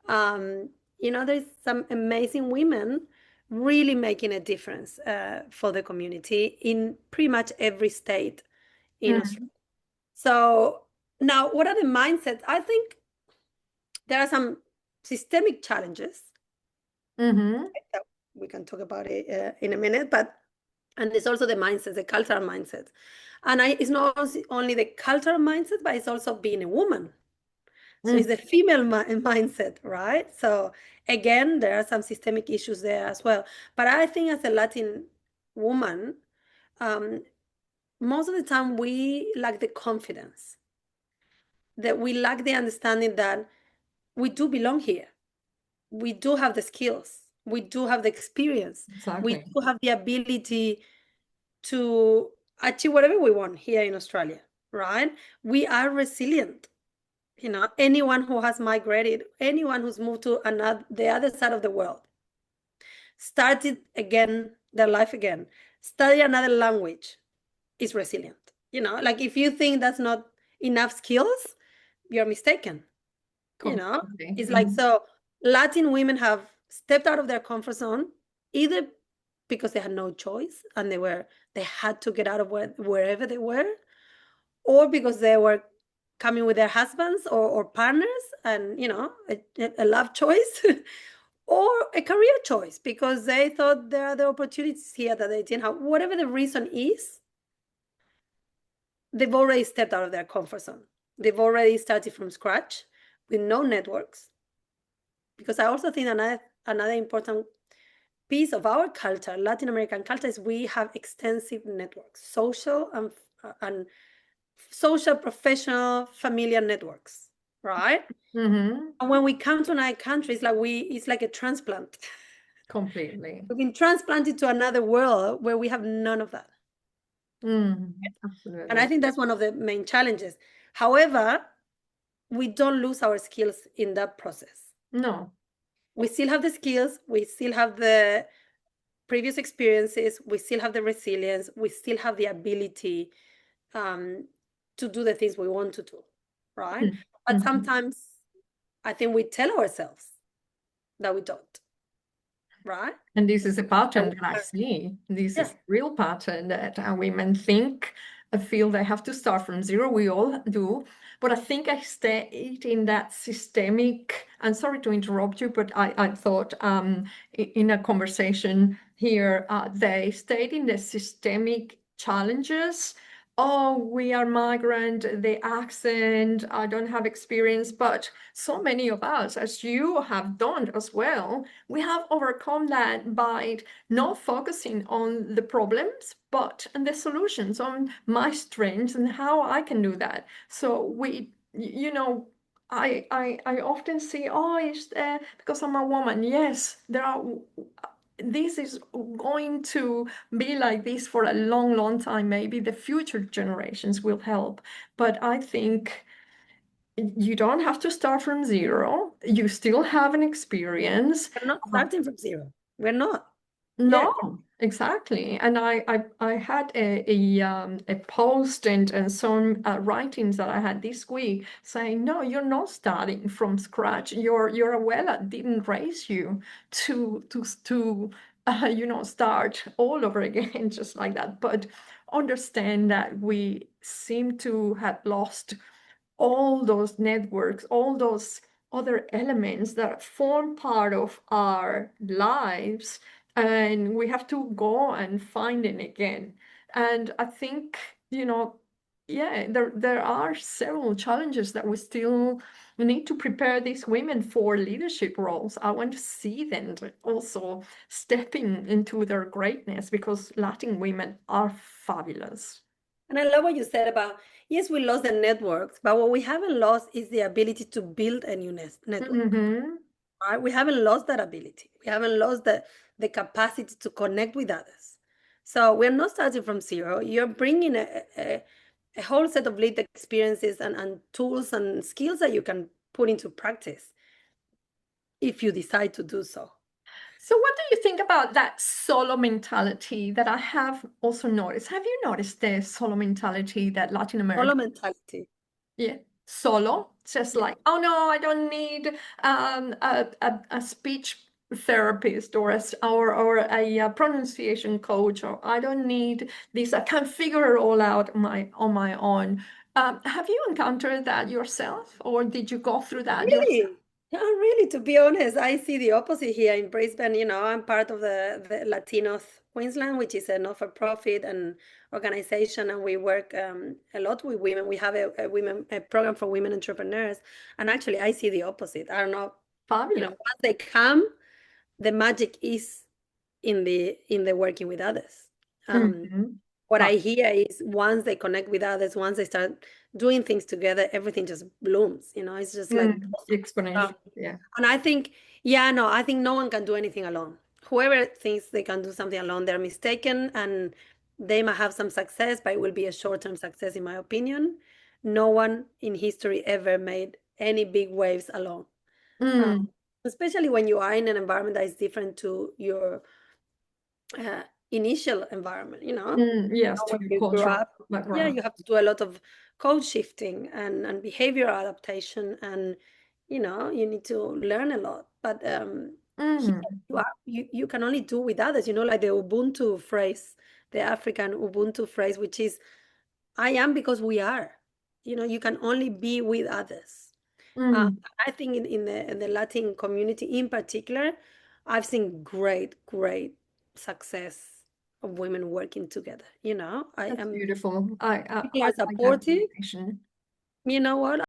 Um, there's some amazing women really making a difference for the community in pretty much every state in Australia. Mm-hmm. So now, what are the mindsets? I think there are some systemic challenges Mm-hmm. that we can talk about it in a minute, but and it's also the mindset, the cultural mindset. And it's not only the cultural mindset, but it's also being a woman. So it's the female mindset, right? So again, there are some systemic issues there as well. But I think as a Latin woman, um, most of the time we lack the confidence, that we lack the understanding that we do belong here. We do have the skills. We do have the experience. We Exactly. do have the ability to achieve whatever we want here in Australia, right? We are resilient. Anyone who has migrated, anyone who's moved to the other side of the world, started again their life again, study another language, is resilient. Like if you think that's not enough skills, you're mistaken. you know Completely. it's like, Mm-hmm. so Latin women have stepped out of their comfort zone, either because they had no choice and they had to get out of wherever they were, or because they were coming with their husbands or partners, and a love choice, or a career choice because they thought there are the opportunities here that they didn't have. Whatever the reason is, they've already stepped out of their comfort zone. They've already started from scratch with no networks. Because I also think another important piece of our culture, Latin American culture, is we have extensive networks, and social, professional, familiar networks, right? Mm-hmm. And when we come to another country, it's like a transplant. Completely. We've been transplanted to another world where we have none of that. Mm, And I absolutely. think that's one of the main challenges. However, we don't lose our skills in that process. No. We still have the skills, we still have the previous experiences, we still have the resilience, we still have the ability um, to do the things we want to do, right? But Mm-hmm. sometimes I think we tell ourselves that we don't, right? And this is a That pattern that I we are- see. This is yeah, a real pattern that women think, feel they have to start from zero. We all do. But I think I stayed in that systemic, and sorry to interrupt you, but I thought in a conversation here, they stayed in the systemic challenges. Oh, we are migrant, the accent, I don't have experience, but so many of us, as you have done as well, we have overcome that by not focusing on the problems, but on the solutions, on my strengths and how I can do that. So I often see, oh, it's because I'm a woman. Yes, there are. This is going to be like this for a long, long time. Maybe the future generations will help, but I think you don't have to start from zero. You still have an experience. we're not Uh, starting from zero. We're not. Yeah, no, exactly. And I had a post and some writings that I had this week saying, no, you're not starting from scratch. Your abuela didn't raise you to start all over again just like that. But understand that we seem to have lost all those networks, all those other elements that form part of our lives, and we have to go and find it again. And I think, yeah, there are several challenges that we still need to prepare these women for leadership roles. I want to see them also stepping into their greatness because Latin women are fabulous. and I love what you said about, yes, we lost the networks, but what we haven't lost is the ability to build a new network. Mm-hmm. Right? We haven't lost that ability. We haven't lost the capacity to connect with others. So we're not starting from zero. You're bringing a whole set of lived experiences and tools and skills that you can put into practice if you decide to do so. So, what do you think about that solo mentality that I have also noticed? Have you noticed the solo mentality that Latin Solo America? mentality. Yeah. solo, just like, oh no, I don't need a speech therapist or a pronunciation coach, or I don't need this. I can figure it all out on my own. Have you encountered that yourself, or did you go through that yourself? Really? Yeah, really, to be honest, I see the opposite here in Brisbane. I'm part of the Latinos Queensland, which is a not-for-profit and organization, and we work a lot with women. We have a program for women entrepreneurs, and actually, I see the opposite. I don't know, Fabulous. once they come, the magic is in the working with others. Mhm. What Ah, I hear is once they connect with others, once they start doing things together, everything just blooms. It's just like exponential. Yeah. and I think, yeah, no, I think no one can do anything alone. Whoever thinks they can do something alone, they're mistaken, and they might have some success, but it will be a short-term success, in my opinion. No one in history ever made any big waves alone. Uh, Mm, Especially when you are in an environment that is different to your uh, initial environment, yes, to when your you grew cultural up. Yeah, background. you have to do a lot of code shifting and behavior adaptation, and you need to learn a lot. But here Mm, you can only do with others, like the Ubuntu phrase, the African Ubuntu phrase, which is I am because we are. You can only be with others. Uh, mm, I think in the Latin community in particular, I've seen great, great success of women working together. that's beautiful. I People are like that supportive. combination. You know what?